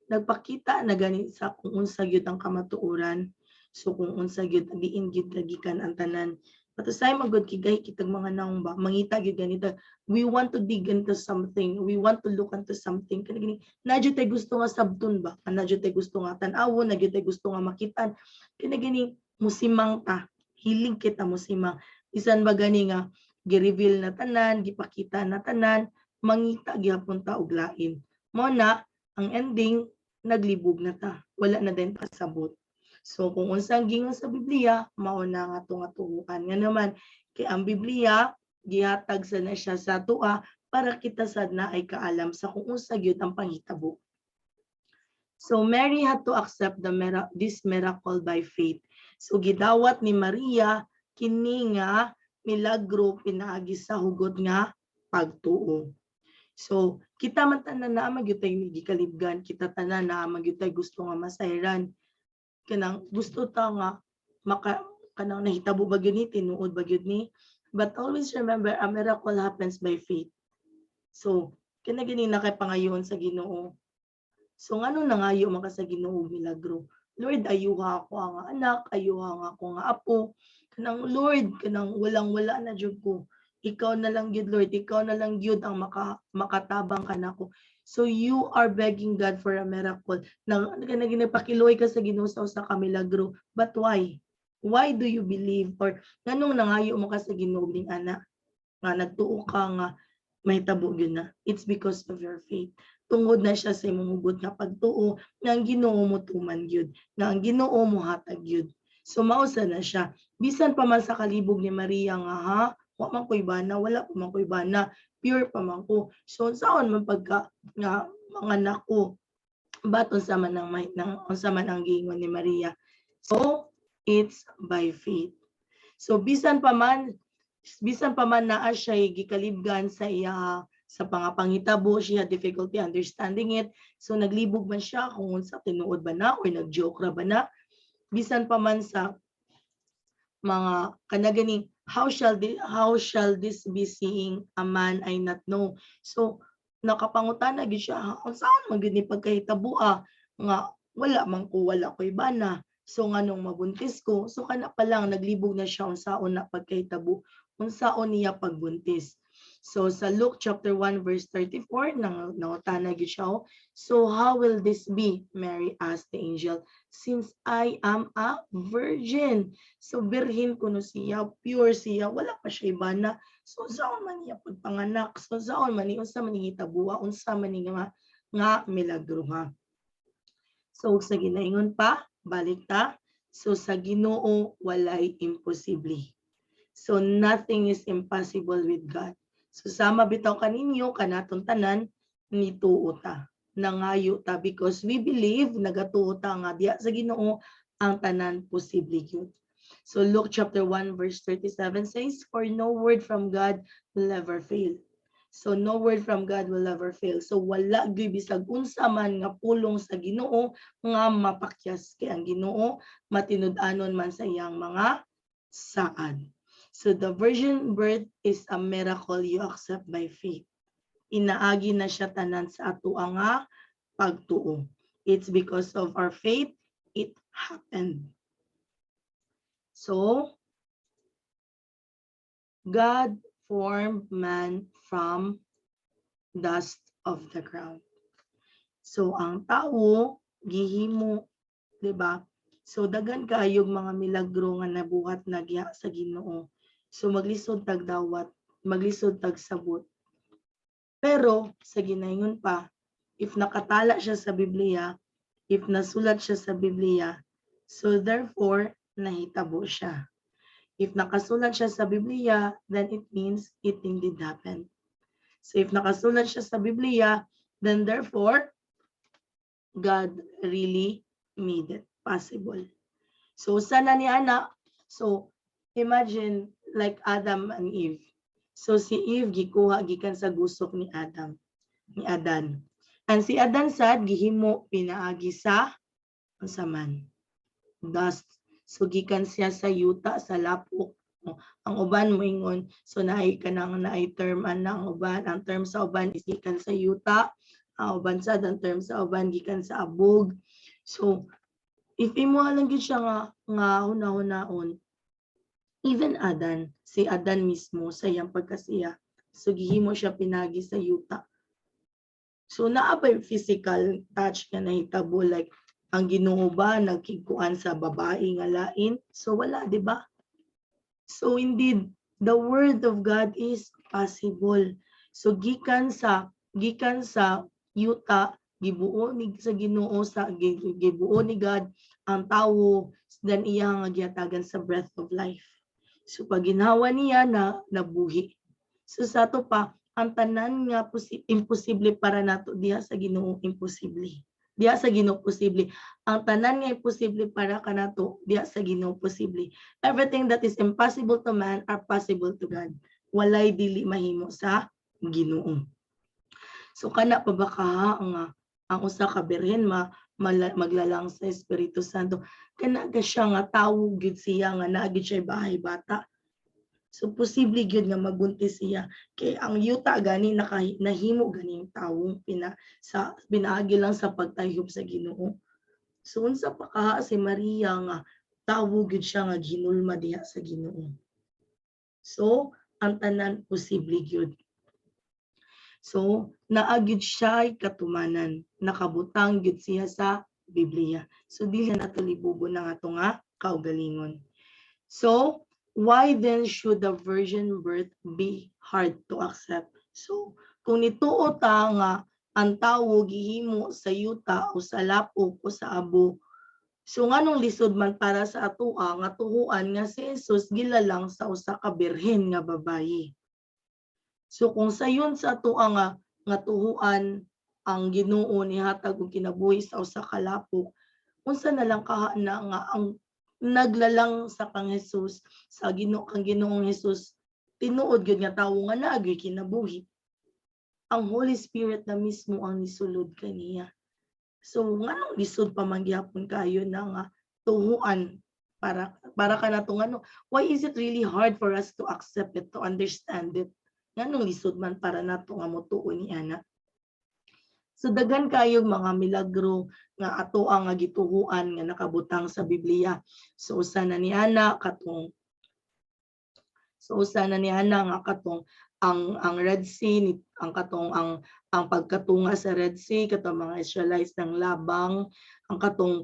S1: nagpakita na gani sa kung unsa gyud ang kamatuoran. So kung unsa gyud diin gyud gikan ang tanan. Patusay magud kigay kitag mga naong ba mangita gyud ganito. We want to dig into something. We want to look into something. Kanagini nadyo tay gusto nga sabton ba? Nadyo tay gusto nga tan-awon, nadyo tay gusto nga makitan. Kanagini musimang ta. Hiling kita musimang. Bisan ba gani nga gi-reveal na tanan, gipakita na tanan, mangita gyapon ta og lain. Mo na ang ending naglibog na ta. Wala na din pasabot. So kung unsang gingon sa Biblia, mao na nga atong atuhuan. Nga naman kay ang Biblia gihatag sa na siya sa tua para kita sad na ay kaalam sa kung unsa gyud ang panghitabo. So Mary had to accept this miracle by faith. So gidawat ni Maria kini nga milagro pinaagi sa hugot nga pagtuo. So kita man tanan na magyud tay gikalibgan, kita tanan na magyud tay gusto nga masayran. Kanang gusto ta nga kanang nahitabo ba gyud ni tinuod ba gyud ni, but always remember a miracle happens by faith. So kina gini na kay pangayon sa Ginoo. So ngano nangayo man ka sa Ginoo milagro? Lord, ayuha ako ang anak, ayuha nga ako nga apo. Kanang Lord, kanang walang-wala na jud ko. Ikaw na lang gyud Lord, ikaw na lang gyud ang makatabang kanako. So you are begging God for a miracle. Nang ginapakiloy ka sa Ginoo sa usa ka milagro. But why? Why do you believe? Or nganong nangayo mo ka sa Ginoo ning ana? Nga nagtuo ka nga mahitabo gyud na. It's because of your faith. tungod na siya sa imong hubot nga pagtuo nga ang Ginoo mo tuman gyud, nga ang Ginoo mo hatag gyud. So mausa na siya. Bisan pa man sa kalibog ni Maria nga ha, wa man ko'y bana, wala pa man ko'y bana, pure pa man ko. So unsaon man pagka nga mga anak ko, but unsa man ang giingon ni Maria. So it's by faith. So bisan pa man naa siya gikalibgan sa iya sa pangapangitabo, she had difficulty understanding it. So naglibog man siya kung unsa tinuod ba na or nagjoke ra ba na. Bisan pa man sa mga kanaganing how shall this be seeing a man I not know. So nakapangutana gid siya unsaon man gyud ni pagkahitabo nga wala ko'y bana. So nganong mabuntis ko? So kana pa lang naglibog na siya unsaon na pagkahitabo, unsaon niya pagbuntis. So sa Luke chapter 1 verse 34 nangutana gid siya, so how will this be? Mary asked the angel, since I am a virgin. So birhin kuno siya, pure siya, wala pa siya bana. So saan man niya pagpanganak? So saan man ni unsa man ni hitabuha, unsa man ni nga milagro ha. So sa ginaingon pa, balik ta. So sa Ginoo walay imposible. So nothing is impossible with God. So sama bitaw kaninyo kanatong tanan nituo ta, nangayo ta because we believe nagatuo ta nga diya sa Ginoo ang tanan posible gyud. So Luke chapter 1 verse 37 says, for no word from God will ever fail. So no word from God will ever fail. So wala gyud bisag unsa man nga pulong sa Ginoo nga mapakyas kay ang Ginoo matinud-anon man sa iyang mga saad. So the virgin birth is a miracle you accept by faith. Inaagi na siya tanan sa ato nga pagtuo. It's because of our faith it happened. So God formed man from dust of the ground. So ang tao gihimo, di ba? So daghan kaayog mga milagro nga nabuhat nagya sa Ginoo. So maglisod tag dawat, maglisod tag sabot. Pero sa ginaingon pa, if nakatala siya sa Biblia, if nasulat siya sa Biblia, so therefore nahitabo siya. If nakasulat siya sa Biblia, then it means it indeed happened. So if nakasulat siya sa Biblia, then therefore God really made it possible. So sana ni ana, so imagine like Adam and Eve. So si Eve gikuha gikan sa gusok ni Adan. And si Adan sad gihimo pinaagi sa unsa man dust. So gikan siya sa yuta sa lapok. Ang uban moingon so naay term ang uban, ang term sa uban is gikan sa yuta, ang uban sad ang term sa uban gikan sa abog. So if imo lang gid siya nga hunahon, even si Adan mismo sa iyang pagkasiya, so gihimo siya pinagi sa yuta. So naapay physical touch nga nahitabo like ang Ginoo ba nagkiguan sa babae nga lain? So wala, di ba? So indeed, the word of God is possible. So gikan sa yuta gibuo ni sa Ginoo gibuo ni God ang tawo then iya nga gihatagan sa breath of life. So pag ginawa niya na nabuhi. So sa to pa ang tanan nga imposible para nato diha sa Ginoo imposible. Diha sa Ginoo posible. Ang tanan nga imposible para kanato diha sa Ginoo posible. Everything that is impossible to man are possible to God. Walay dili mahimo sa Ginoo. So kana pa ba ka ang usa ka birhen maglalang sa Espiritu Santo kana ga siya nga tawo gyud siya nga naa gyud siya bahay bata. So posible gyud nga magbuntis siya kay ang yuta gani nahimo ganing tawong pinaagi lang sa pagtayhop sa Ginoo. So unsa pa ka si Maria nga tawo gyud siya nga ginulma diha sa Ginoo. So ang tanan posible gyud. So naagid siya katumanan, nakabutang gyud siya sa Biblia. So dili nato libugon na ato nga kaugalingon. So why then should the virgin birth be hard to accept? So kung nituo ta nga ang tawo gihimo sa yuta o sa lapok o sa abo. So nganong lisod man para sa atoa nga tuhuan nga si Jesus gilalang sa usa ka birhen nga babayi. So kung sayon sa atoa nga tuhuan ang Ginoo nihatag og kinabuhi sa usa ka lapok, unsa na lang kaha na nga ang naglalang sa kang Jesus sa kang Ginoong Jesus tinuod gyud nga tawo nga naa gyud kinabuhi. Ang Holy Spirit na mismo ang nisulod kaniya. So nganong lisod pa man gyapon kayo na nga tuhuan para kanatong ano, why is it really hard for us to accept it, to understand it? Nganong lisod man para nato nga motuo ni ana. So daghan kayong mga milagro nga ato ang nga gituhuan nga nakabutang sa Biblia. So usa na ni ana nga katong ang Red Sea, ang katong ang pagkatunga sa Red Sea katong mga Israelites ng labang, ang katong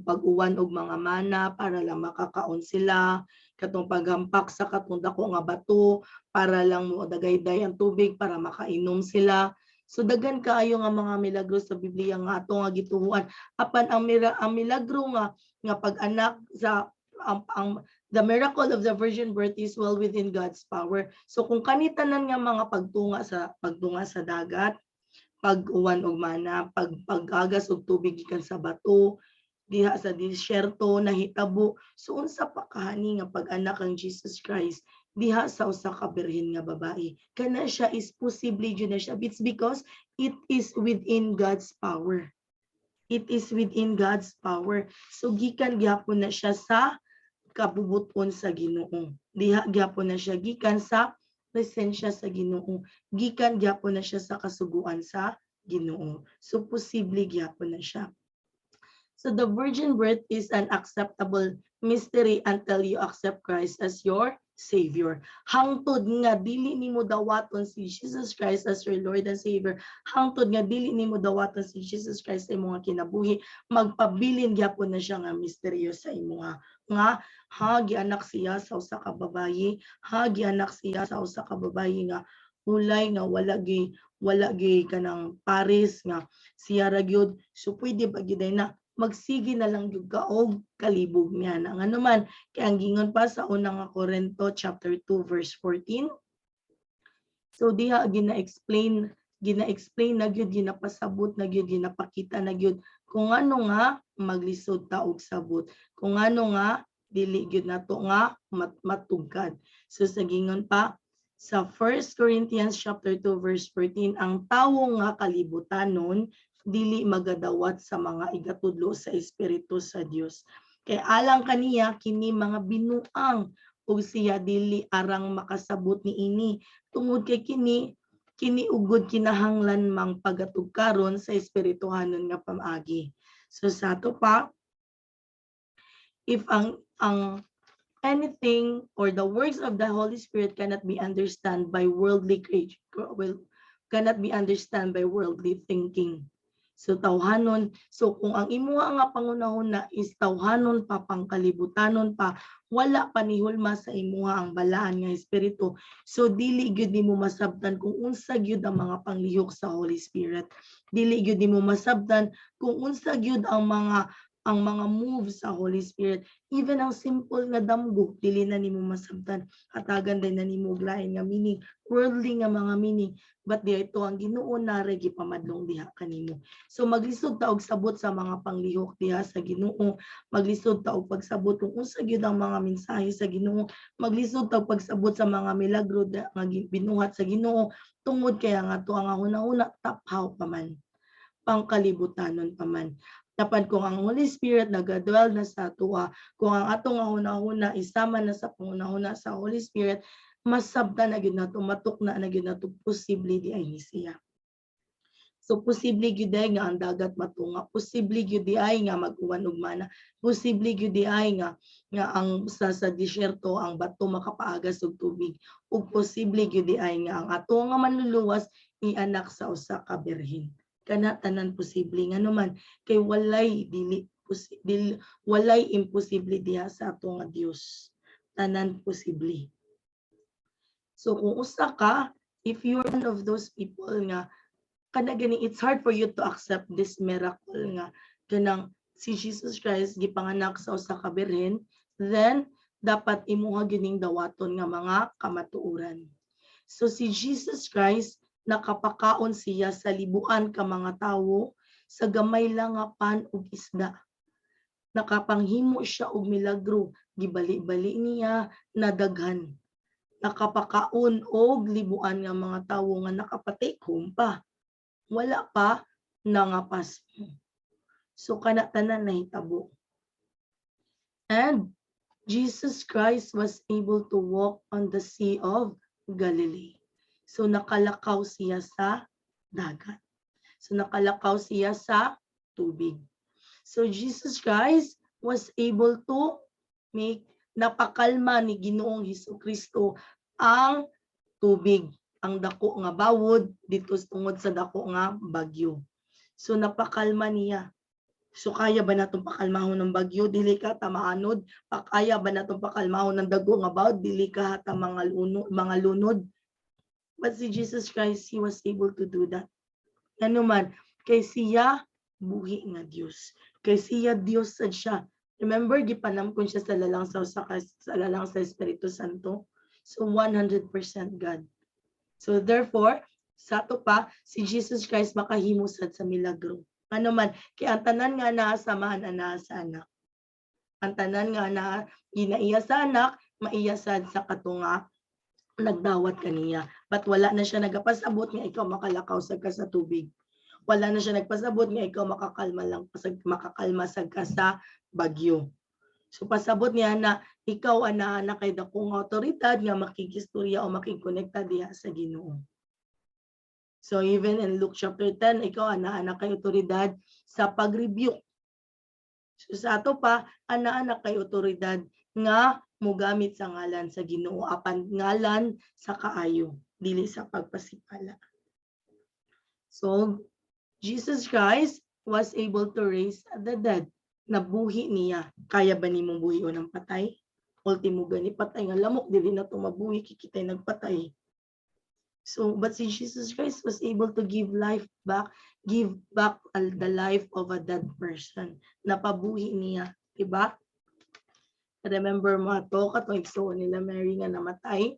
S1: pag-uwan og mga mana para lang makakaon sila, katong paghampak sa katong dako nga bato para lang moadagayday ang tubig para makainom sila. So daghan kaayo nga mga milagro sa Biblia nga ato nga gituhuan apan ang milagro nga pag-anak sa the miracle of the virgin birth is well within God's power. So kung kanitanan nga mga pagtunga sa dagat, pag-uwan og mana, pag-agas og tubig gikan sa bato, diha sa disyerto nahitabo. So unsa pa kahani nga pag-anak ang Jesus Christ diha sa usa ka birhen nga babae. Kana siya is posible jud na siya. It's because it is within God's power. It is within God's power. So gikan gyapon na siya sa kabubuton sa Ginoo. Diha gyapon na siya gikan sa presensya sa Ginoo. Gikan gyapon na siya sa kasuguan sa Ginoo. So posible gyapon na siya. So the virgin birth is an acceptable mystery until you accept Christ as your Savior. Hangtod nga dili nimo dawaton si Jesus Christ as your Lord and Savior. Hangtod nga dili nimo dawaton si Jesus Christ sa imong kinabuhi, magpabilin gyapon na siya nga misteryo sa imong nga gianak siya sa usa ka babayi, gianak siya sa usa ka babayi nga hulay nga wala gi kanang pares nga siya ra gyud. So pwede ba gyud na magsigi na lang gyud ka og kalibog niya na nga naman kay ang gingon pa sa unang Korinto chapter 2 verse 14. So diha gina-explain na gyud, ginapasabot na gyud, ginapakita na gyud kung ano nga maglisod ta og sabot, kung ano nga dili gyud nato nga matugkad. So sa gingon pa sa 1 Corinthians chapter 2 verse 14, ang tawo nga kalibutanon dili magadawat sa mga igatudlo sa Espiritu sa Dios. Kay alang kaniya kini mga binuang ug siya dili arang makasabot niini tungod kay kini ugod kinahanglan mang pagatugkaron sa espirituhanon nga pamaagi. So sa ato pa, if ang anything or the works of the Holy Spirit cannot be understood by worldly thinking. So tawhanon, so kung ang imuha nga pangunahuna is tawhanon pa, pangkalibutanon pa, wala pa ni hulma sa imuha ang balaan nga espiritu. So dili gyud nimo masabtan kung unsa gyud ang mga panglihok sa Holy Spirit. Dili gyud nimo masabtan kung unsa gyud ang mga moves sa Holy Spirit. Even ang simple nga damgo dili na nimo masabtan. Hatagan din na nimo lain nga meaning, worldly nga mga meaning, but di ito ang Ginoo nare gipamadlong diha kanimo. So maglisod ta og sabot sa mga panglihok diha sa Ginoo, maglisod ta og pagsabot kung unsa gyud ang mga mensahe sa Ginoo, maglisod ta og pagsabot sa mga milagro nga binuhat sa Ginoo tungod kay ang ato nga hunahuna taphaw pa man, pangkalibutanon pa man. Dapat kung ang Holy Spirit nagadwell na sa atua, kung ang ato nga hunahuna isama na sa pangunahuna sa Holy Spirit, masabtan na gyud nato, matukna na gyud nato, posible di ay siya. So posible gyud ay nga ang dagat matunga, posible gyud di ay nga mag-uwan og mana, posible gyud di ay nga ang sa disyerto ang bato makapaagas og tubig, ug posible gyud di ay nga ang ato nga manluluwas ianak sa usa ka birhen. Kana tanan posible nga naman kay walay imposible diha sa ato nga Dios. Tanan posible. So kung usa ka, if you're one of those people nga kana gani it's hard for you to accept this miracle nga kanang si Jesus Christ gipanganak sa usa ka birhen, then dapat imuha gining dawaton nga mga kamatuoran. So si Jesus Christ nakapakaon siya sa libuan ka mga tawo sa gamay lang nga pan ug isda. Nakapanghimo siya og milagro, gibali-bali niya nadaghan. Nakapakaon og libuan nga mga tawo nga nakapatikom pa. Wala pa nangapas. So kana tanan nahitabo. And Jesus Christ was able to walk on the Sea of Galilee. So nakalakaw siya sa dagat. So nakalakaw siya sa tubig. So Jesus Christ was able to make napakalma ni Ginoong Hesukristo ang tubig, ang dako nga bawod dito tungod sa dako nga bagyo. So napakalma niya. So kaya ba natong pakalmahon ng bagyo dili ka ta maanod? Kaya ba natong pakalmahon ng dago nga bawod dili ka ta mga lunod? But si Jesus Christ, he was able to do that. Ano man, kay siya buhi nga Dios. Kay siya Dios sad siya. Remember gipanamkon siya sa lalang sa Espiritu Santo. So 100% God. So therefore, sa to pa si Jesus Christ makahimo sad sa milagro. Ano man, kay ang tanan nga naa samahan ana sa anak. Ang tanan nga na ginaiya sa anak, maiyasad sa katunga nagdawat kaniya. But wala na siya nagapasabot nga ikaw makalakaw sa ka sa tubig. Wala na siya nagpasabot nga ikaw makakalma sa ka sa bagyo. So pasabot niya na ikaw ana kay dakong awtoridad nga makikistorya o makikonnekta diha sa Ginoo. So even in Luke chapter 10, ikaw ana kay awtoridad sa pag-rebuke. So sa ato pa, ana kay awtoridad nga mogamit sa ngalan sa Ginoo apan ngalan sa kaayo, dili sa pagpasipala. So Jesus Christ was able to raise the dead. Nabuhi niya. Kaya ba nimong buhion ng patay? Ultimo gani patay nga lamok dili na to mabuhi kikitay nagpatay. So but si Jesus Christ was able to give back the life of a dead person. Napabuhi niya, diba? Remember mo ato katong igsuon nila Mary nga namatay.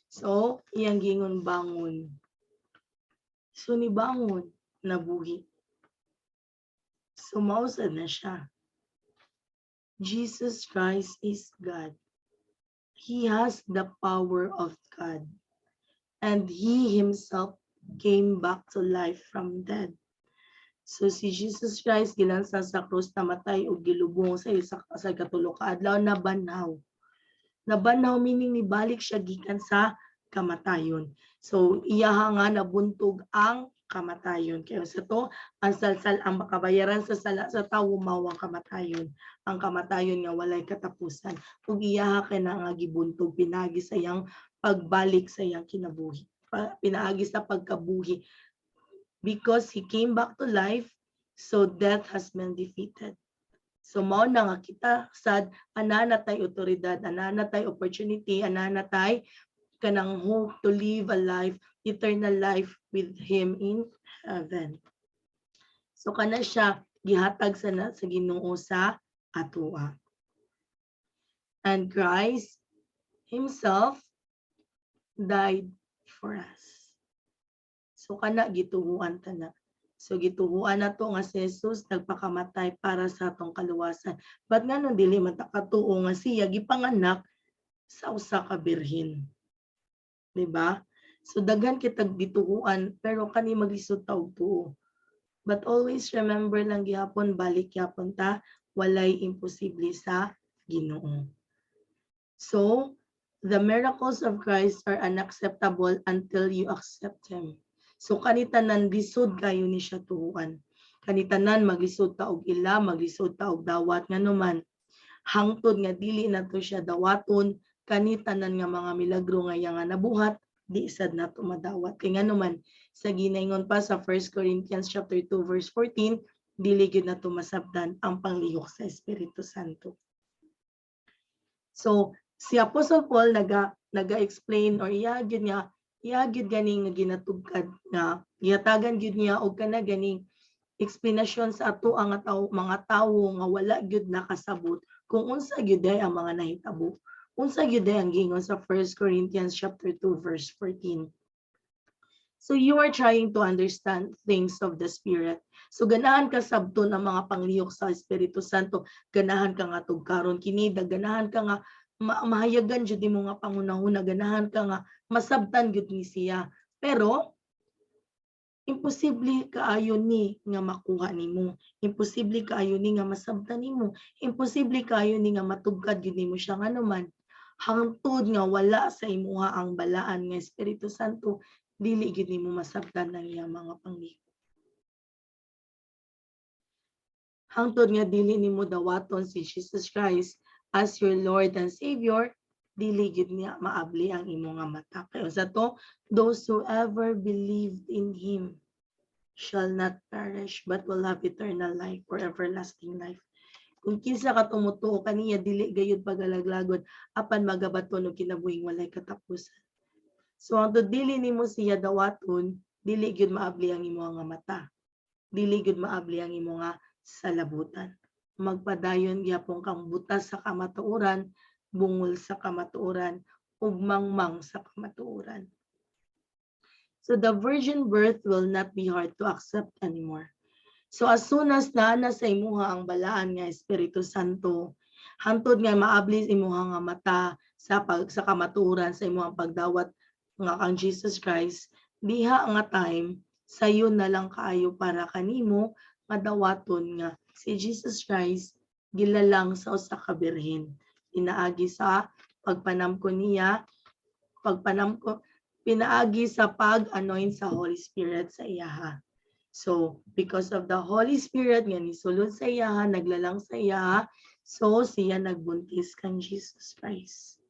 S1: So iyang gingon bangon. So ni bangon nabuhi. So mausad na siya. Jesus Christ is God. He has the power of God. And he himself came back to life from dead. So si Jesus Christ gilansa sa krus namatay ug gilubong sa katulo ka adlaw nabanhaw. Nabanhaw meaning nibalik siya gikan sa kamatayon. So iya nga nabuntog ang kamatayon. Kaya sa to ang salsal ang makabayaran sa sala sa tawo mao ang kamatayon. Ang kamatayon nga walay katapusan. Ug iya kay na nga gibuntog pinagi sa iyang pagbalik sa iyang kinabuhi. Pinaagi sa pagkabuhi. Because he came back to life, so death has been defeated. So mao na nga kita sad ana tay otoridad, ana tay opportunity, ana tay kanang hope to live a life, eternal life with him in heaven. So kana siya gihatag sa Ginoo sa atoa. And Christ himself died for us. So kana gituhuan ta na. So gituhuan na to nga si Jesus nagpakamatay para sa atong kaluwasan. But nganong dili man ta katuo nga siya gipanganak sa usa ka birhen. Diba? So daghan kitag gituhuan pero kani maglisod ta og tuo. But always remember lang gihapon balik gyapon ta walay imposible sa Ginoo. So the miracles of Christ are unacceptable until you accept him. So kanitanan lisod kayo ni siya tuhuan. Kanitanan maglisod ta og ila, maglisod ta og dawat nganuman. Hangtod nga dili na to siya dawaton, kanitanan nga mga milagro nga nga nabuhat, di sad na to madawat. Kay nganuman sa ginaingon pa sa 1 Corinthians chapter 2 verse 14, dili gyud na to masabtan ang panglihok sa Espiritu Santo. So si Apostle Paul naga-explain or iya gyud nga iya gyud gani nga ginatugkad nga gihatagan gyud niya og kana ganing eksplanasyon sa ato ang mga tawo nga wala gyud nakasabot kung unsa gyud ang mga nahitabo. Unsa gyud ang giingon sa 1 Corinthians chapter 2 verse 14. So you are trying to understand things of the Spirit. So ganahan ka sabton ang mga panglihok sa Espiritu Santo, ganahan ka nga tugkaron kini, ganahan ka nga mahayagan jud mo nga pangunahuna, ganahan ka nga masabtan gyud ni siya. Pero imposible kaayo ni nga makuha nimo. Imposible kaayo ni nga masabtan nimo. Imposible kaayo ni nga matugkad gyud nimo siya nganuman. Hangtod nga wala sa imuha ang balaan nga Espiritu Santo, dili gyud nimo masabtan ang iyang mga panglihok. Hangtod nga dili nimo dawaton si Jesus Christ as your Lord and Savior, dili gyud niya maabli ang imo nga mata. Kay sa to, those who ever believed in Him shall not perish but will have eternal life or everlasting life. Kung kinsa ka tumutuo kaniya dili gayud pagalaglagon apan magabaton og kinabuhing walay katapusan. So ang dili nimo siya dawaton, dili gyud maabli ang imo nga mata. Dili gyud maabli ang imo nga salabutan. Magpadayon gyapon kang butas sa kamatuoran, bungol sa kamatuoran, ug mangmang sa kamatuoran. So the virgin birth will not be hard to accept anymore. So as soon as naana sa imuha ang balaan nga Espiritu Santo, hantod nga maabli imuha nga mata sa kamatuoran sa imuhang pagdawat nga kang Jesus Christ, diha nga time sayo na lang kaayo para kanimo madawaton nga si Jesus Christ gilalang sa usa ka birhen. Inaagi sa pagpanamko niya, pinaagi sa pag-anoint sa Holy Spirit sa iyaha. So, because of the Holy Spirit nga nisulod sa iya, naglalang sa iya, so siya nagbuntis kang Jesus Christ.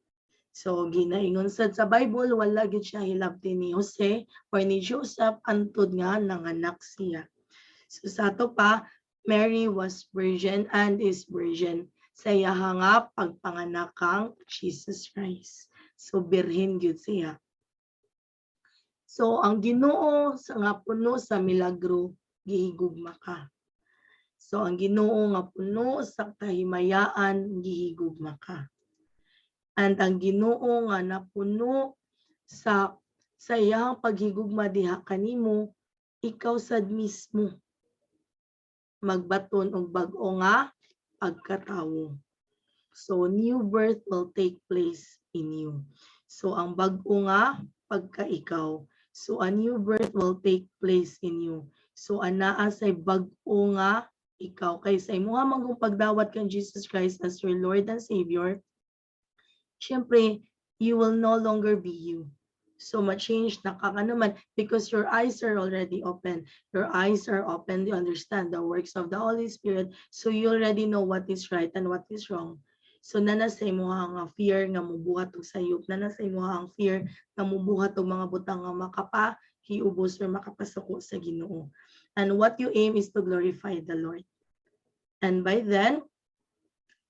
S1: So, ginaingon sad sa Bible, wala gid siya hilabti ni Jose or ni Joseph antud nga nanganak siya. So, sa ato pa, Mary was virgin and is virgin sa iya nga pagpanganak kang Jesus Christ. So, birhen gyud siya. So ang Ginoo sa nga puno sa milagro gihigugma ka. So ang Ginoo nga puno sa kahimayaan gihigugma ka. And ang Ginoo nga napuno sa iyang paghigugma diha kanimo, ikaw sad mismo magbaton og bag-o nga pagkatawo. So new birth will take place in you. So ang bag-o nga pagka-ikaw. So a new birth will take place in you. So anaa say bag-o nga ikaw kay sa imuha magong pagdawat kang Jesus Christ as your Lord and Savior. Syempre, you will no longer be you. So ma-change na ka naman because your eyes are already open. Your eyes are open to understand the works of the Holy Spirit. So you already know what is right and what is wrong. So nana sa imuha nga fear nga mubuhat og sayop, nana sa imuha ang fear nga mubuhat og mga butang nga makapahiubos or makapasuko sa Ginoo. And what you aim is to glorify the Lord. And by then,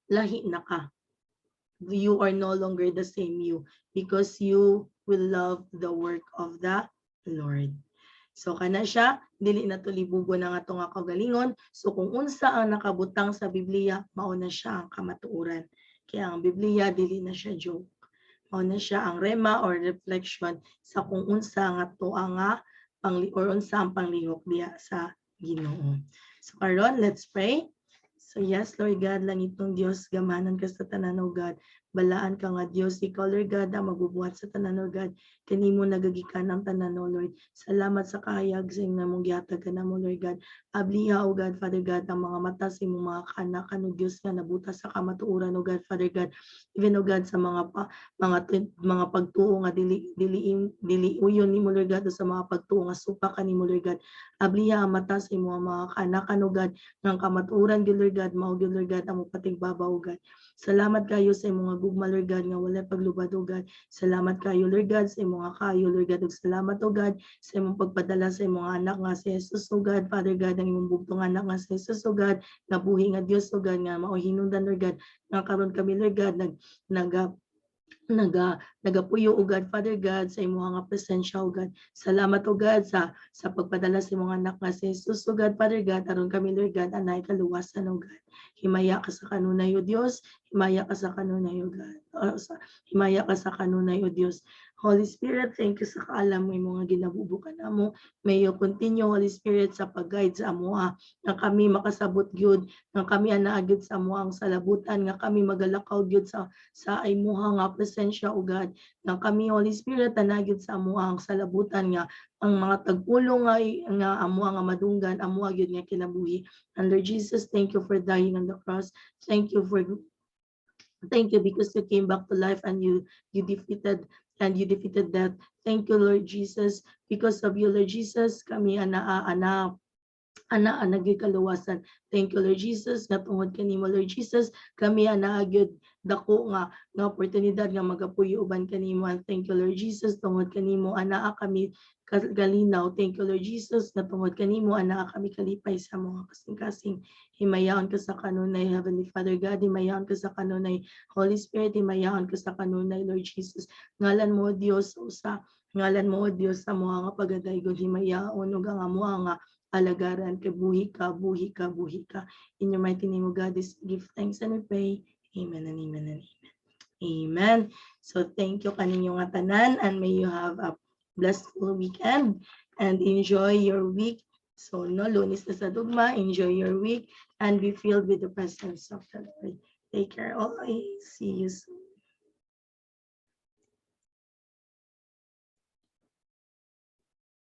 S1: lahi na ka. You are no longer the same you because you will love the work of the Lord. So kana siya, dili na to libugo na nga nga kagalingon. So kung unsa ang nakabutang sa Biblia, mao na siya ang kamatuoran. Kaya ang Biblia dili na siya joke. Mao na siya ang rema or reflection sa kung unsa nga to nga or unsa ang panglihok diha sa Ginoo. So karon, let's pray. So yes, Lord God, langitong Diyos, gamanan ka sa tanan, O God. Balaan ka nga Diyos, ikaw Lord God, ang magbubuhat sa tanan, O God. Kanimo nagagikan ang tanan, O Lord. Salamat sa kahayag sa imong mong gihatag ka na mo, Lord God. Abliha, O God, Father God, ang mga mata sa imong mga kanakan, O Diyos, nga nabutas sa kamatuoran, O God, Father God. Even, O God, sa mga pagtuo nga dili uyon nimo, Lord God, sa mga pagtuo nga supa kanimo, Lord God. Abliha ang mata sa imong mga kanakan, O God, ng kamatuoran, Lord God, mao gyud Lord God ang patigbabaw, God. Salamat kayo sa imong gugma, Lord God, nga wala paglubad, O God. Salamat kayo, Lord God, sa imong kayo, Lord God, ug salamat, O God, sa imong pagpadala sa imong anak nga si Jesus, O God, Father God, ang imong bugtong anak nga si Jesus, O God, nga buhi nga Dios, O God, nga mao hinungdan, Lord God, nga karon kami, Lord God, nagapuyo o God, Father God, sa imong nga presensya o God. Salamat o God sa pagpadala sa imong anak nga si Jesus o God, Father God, aron kami Lord God, anay kaluwasan o God. Himaya ka sa kanunay o Dios, himaya ka sa kanunay o God. Himaya ka sa kanunay o Dios. Holy Spirit, thank you sa kaalam mo yung mga ginabubukan namo. May you continue, Holy Spirit, sa pag-guide sa amo nga kami makasabot gyud, nga kami anaagid sa amo ang salabutan, nga kami magalakaw gyud sa imuha nga presensya o God, nga kami Holy Spirit anagid sa amuha ang salabutan nga ang mga tagpulong nga amuha nga madunggan amuha gyud nga kinabuhi. And Lord Jesus, thank you for dying on the cross. Thank you because you came back to life and you defeated death. Thank you Lord Jesus, because of you Lord Jesus kami ana nagikaluwasan. Thank you Lord Jesus, nga tungod kanimo Lord Jesus kami gyud dako nga oportunidad nga magapuyo uban kanimo. And thank you Lord Jesus, tungod kanimo anaa kami galinaw. Thank you Lord Jesus, nga tungod kanimo anaa kami kalipay sa mga kasing-kasing. Himayaon ka sa kanunay Heavenly Father God, himayaon ka sa kanunay Holy Spirit, himayaon ka sa kanunay Lord Jesus. Ngalan mo Dios usa, ngalan mo Dios sa mga nga pagadaygon, himayaon ug ang amo nga alagaran kay buhi ka. In your mighty name of God, this give thanks and we pray. Amen and amen and amen. Amen. So thank you kaninyong nga tanan, and may you have a blessed weekend and enjoy your week. So no, Lunes na sa dugma, enjoy your week and be filled with the presence of the Lord. Take care always. See you soon.